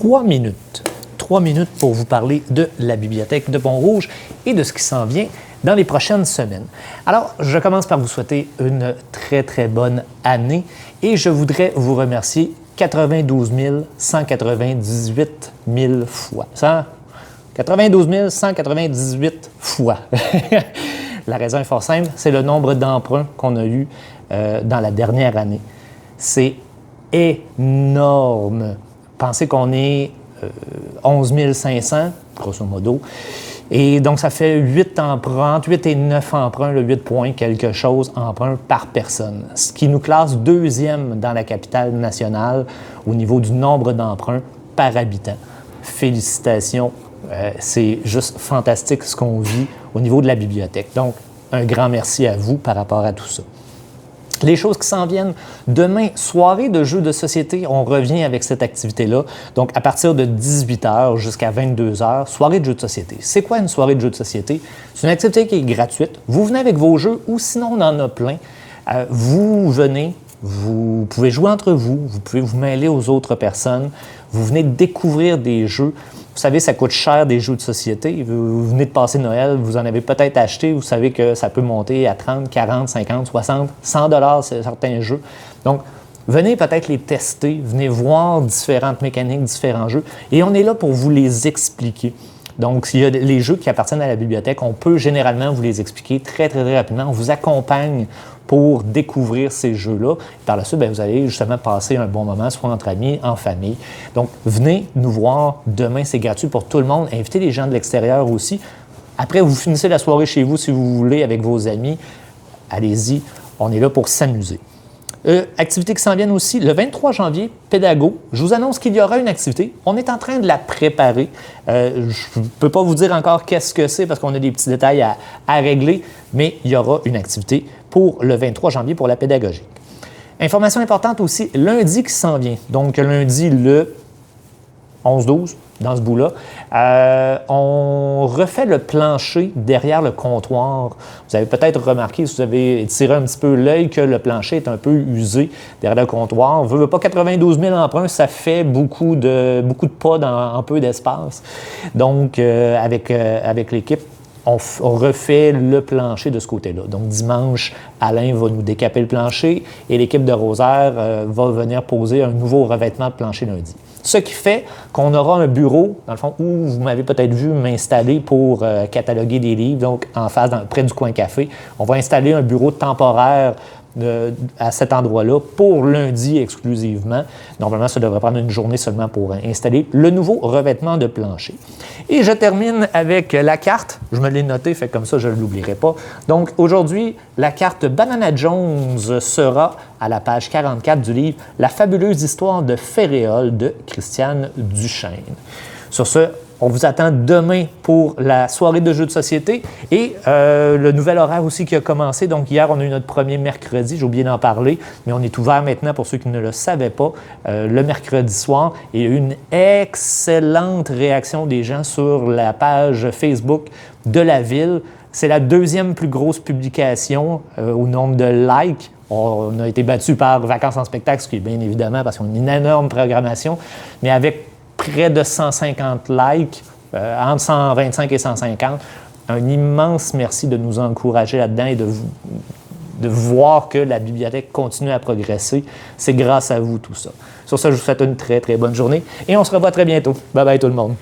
3 minutes. 3 minutes pour vous parler de la bibliothèque de Pont-Rouge et de ce qui s'en vient dans les prochaines semaines. Alors, je commence par vous souhaiter une très, très bonne année et je voudrais vous remercier 92 198 000 fois. 92 198 fois. La raison est fort simple, c'est le nombre d'emprunts qu'on a eu dans la dernière année. C'est énorme. Pensez qu'on est 11 500, grosso modo. Et donc, ça fait 8 emprunts, 8 et 9 emprunts, 8 points quelque chose emprunts par personne. Ce qui nous classe deuxième dans la capitale nationale au niveau du nombre d'emprunts par habitant. Félicitations, c'est juste fantastique ce qu'on vit au niveau de la bibliothèque. Donc, un grand merci à vous par rapport à tout ça. Les choses qui s'en viennent. Demain, soirée de jeux de société, on revient avec cette activité-là. Donc, à partir de 18h jusqu'à 22h, soirée de jeux de société. C'est quoi une soirée de jeux de société? C'est une activité qui est gratuite. Vous venez avec vos jeux ou sinon on en a plein. Vous venez, vous pouvez jouer entre vous, vous pouvez vous mêler aux autres personnes. Vous venez découvrir des jeux. Vous savez, ça coûte cher des jeux de société. Vous venez de passer Noël, vous en avez peut-être acheté, vous savez que ça peut monter à 30, 40, 50, 60, 100 $ certains jeux. Donc, venez peut-être les tester, venez voir différentes mécaniques, différents jeux, et on est là pour vous les expliquer. Donc, s'il y a les jeux qui appartiennent à la bibliothèque, on peut généralement vous les expliquer très, très, très rapidement. On vous accompagne pour découvrir ces jeux-là. Par la suite, bien, vous allez justement passer un bon moment, soit entre amis, en famille. Donc, venez nous voir. Demain, c'est gratuit pour tout le monde. Invitez les gens de l'extérieur aussi. Après, vous finissez la soirée chez vous si vous voulez avec vos amis. Allez-y, on est là pour s'amuser. Activité qui s'en viennent aussi, le 23 janvier, Pédago. Je vous annonce qu'il y aura une activité. On est en train de la préparer. Je ne peux pas vous dire encore qu'est-ce que c'est parce qu'on a des petits détails à régler, mais il y aura une activité pour le 23 janvier pour la pédagogie. Information importante aussi, lundi qui s'en vient. Donc, lundi, le 11-12, dans ce bout-là, on refait le plancher derrière le comptoir. Vous avez peut-être remarqué, si vous avez tiré un petit peu l'œil, que le plancher est un peu usé derrière le comptoir. On ne veut pas 92 000 emprunts, ça fait beaucoup de pas en peu d'espace. Donc, avec l'équipe, on refait le plancher de ce côté-là. Donc, dimanche, Alain va nous décaper le plancher et l'équipe de Rosaire va venir poser un nouveau revêtement de plancher lundi. Ce qui fait qu'on aura un bureau, dans le fond, où vous m'avez peut-être vu m'installer pour cataloguer des livres, donc en face, près du coin café. On va installer un bureau temporaire à cet endroit-là pour lundi exclusivement. Normalement, ça devrait prendre une journée seulement pour installer le nouveau revêtement de plancher. Et je termine avec la carte. Je me l'ai notée, fait comme ça, je ne l'oublierai pas. Donc, aujourd'hui, la carte Banana Jones sera à la page 44 du livre « La fabuleuse histoire de Féréole » de Christiane Duchesne. Sur ce, on vous attend demain pour la soirée de jeux de société et le nouvel horaire aussi qui a commencé. Donc, hier, on a eu notre premier mercredi. J'ai oublié d'en parler, mais on est ouvert maintenant pour ceux qui ne le savaient pas, le mercredi soir. Et il y a eu une excellente réaction des gens sur la page Facebook de la ville. C'est la deuxième plus grosse publication au nombre de likes. On a été battu par Vacances en spectacle, ce qui est bien évidemment parce qu'on a une énorme programmation, mais avec près de 150 likes, entre 125 et 150. Un immense merci de nous encourager là-dedans et de voir que la bibliothèque continue à progresser. C'est grâce à vous tout ça. Sur ça, je vous souhaite une très, très bonne journée et on se revoit très bientôt. Bye bye tout le monde.